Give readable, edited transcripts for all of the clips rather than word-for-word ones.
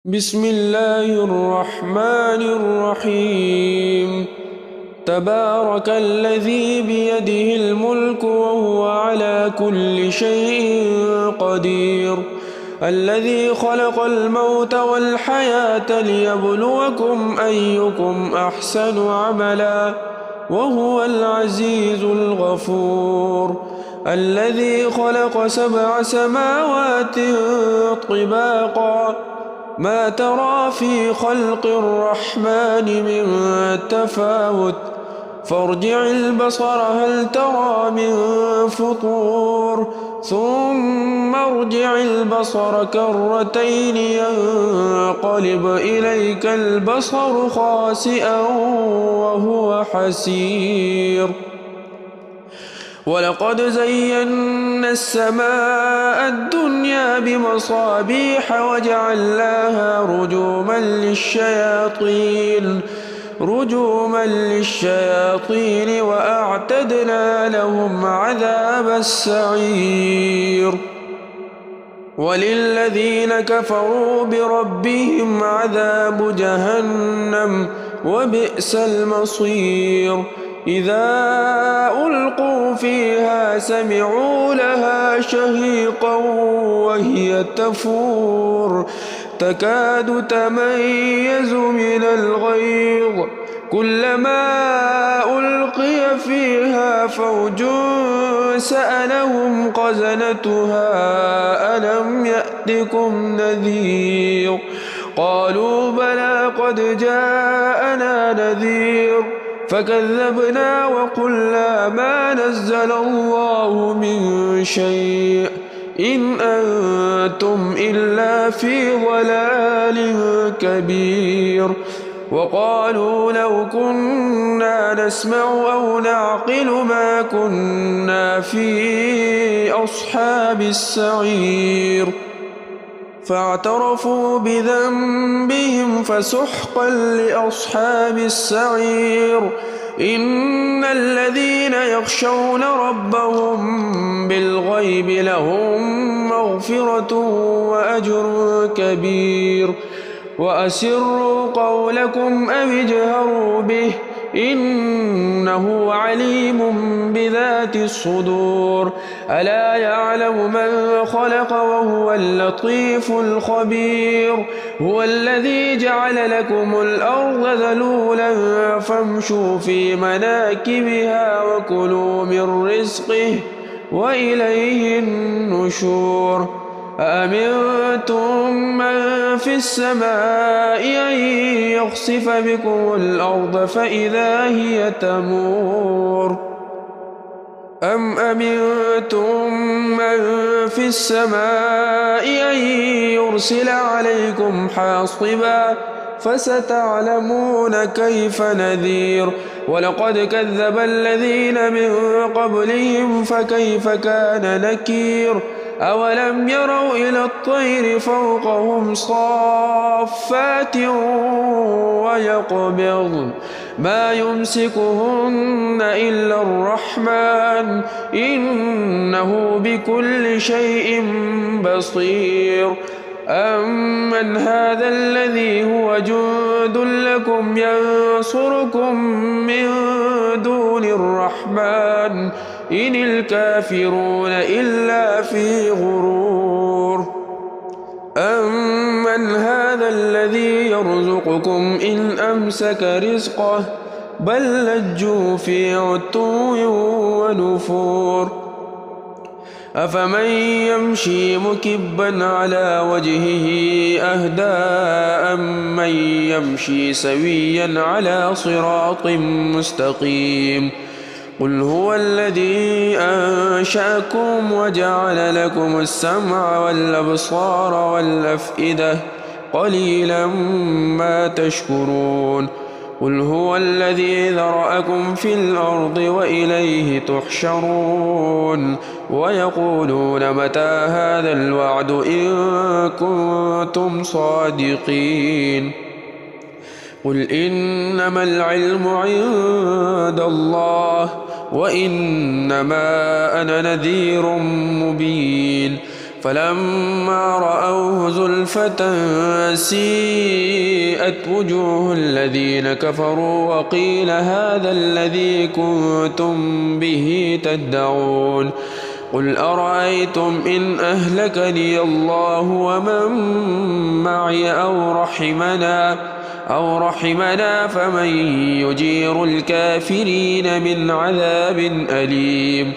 بسم الله الرحمن الرحيم. تبارك الذي بيده الملك وهو على كل شيء قدير، الذي خلق الموت والحياة ليبلوكم أيكم أحسن عملا وهو العزيز الغفور، الذي خلق 7 سماوات طباقا ما ترى في خلق الرحمن من تفاوت، فارجع البصر هل ترى من فطور، ثم ارجع البصر كرتين ينقلب إليك البصر خاسئا وهو حسير. ولقد زينا السماء الدنيا بمصابيح وجعلناها رجوما للشياطين وأعتدنا لهم عذاب السعير. وللذين كفروا بربهم عذاب جهنم وبئس المصير. إذا ألقوا فيها سمعوا لها شهيقا وهي تفور تكاد تميز من الغيظ، كلما ألقي فيها فوج سألهم خزنتها ألم يأتكم نذير، قالوا بلى قد جاءنا نذير فكذبنا وقلنا ما نزل الله من شيء إن أنتم إلا في ضلال كبير. وقالوا لو كنا نسمع أو نعقل ما كنا في أصحاب السعير، فاعترفوا بذنبهم فسحقا لأصحاب السعير. إن الذين يخشون ربهم بالغيب لهم مغفرة وأجر كبير. وأسروا قولكم أو اجهروا به إنه عليم بذات الصدور. ألا يعلم من خلق وهو اللطيف الخبير. هو الذي جعل لكم الأرض ذلولا فامشوا في مناكبها وكلوا من رزقه وإليه النشور. أأمنتم من في السماء أن يخسف بكم الأرض فإذا هي تمور، أم أمنتم من في السماء أن يرسل عليكم حاصبا فستعلمون كيف نذير. ولقد كذب الذين من قبلهم فكيف كان نكير. أولم يروا إلى الطير فوقهم صافات ويقبضن ما يمسكهن إلا الرحمن إنه بكل شيء بصير. أمن هذا الذي هو جند لكم ينصركم من دون الرحمن إن الكافرون إلا في غرور. أمن هذا الذي يرزقكم إن أمسك رزقه بل لجوا في عتو ونفور. أفمن يمشي مكبا على وجهه أهدى أمن يمشي سويا على صراط مستقيم. قل هو الذي أنشأكم وجعل لكم السمع والأبصار والأفئدة قليلا ما تشكرون. قل هو الذي ذرأكم في الأرض وإليه تحشرون. ويقولون متى هذا الوعد إن كنتم صادقين. قل إنما العلم عند الله وإنما أنا نذير مبين. فلما رأوه زلفة سيئت وجوه الذين كفروا وقيل هذا الذي كنتم به تدعون قل أرأيتم إن أهلكني الله ومن معي أو رحمنا فمن يجير الكافرين من عذاب أليم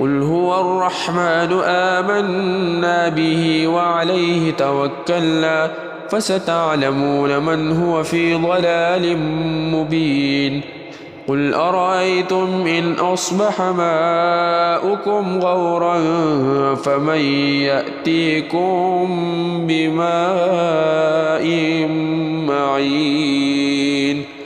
قل هو الرحمن آمنا به وعليه توكلنا فستعلمون من هو في ضلال مبين قل أرأيتم إن أصبح ماؤكم غورا فمن يأتيكم بماء معين